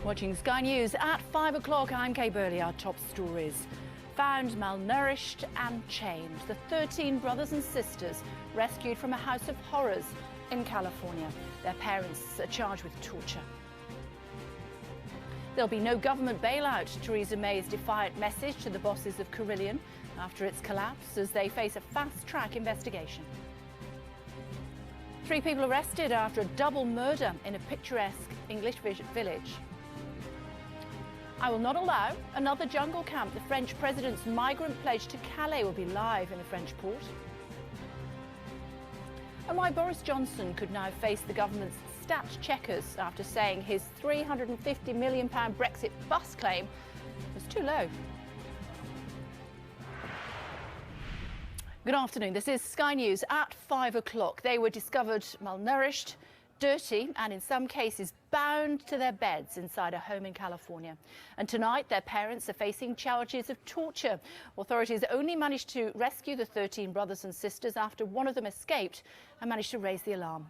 Watching Sky News at 5 o'clock, I'm Burley. Our top stories. Found malnourished and chained. The 13 brothers and sisters rescued from a house of horrors in California. Their parents are charged with torture. There'll be no government bailout. Theresa May's defiant message to the bosses of CARILLION after its collapse as they face a fast-track investigation. 3 people arrested after a double murder in a picturesque English village. I will not allow another jungle camp. The French president's migrant pledge to Calais will be live in the French port. And why Boris Johnson could now face the government's stat checkers after saying his £350 million Brexit bust claim was too low. Good afternoon. This is Sky News at 5 o'clock. They were discovered malnourished, dirty and in some cases bound to their beds inside a home in California. And tonight their parents are facing charges of torture. Authorities only managed to rescue the 13 brothers and sisters after one of them escaped and managed to raise the alarm.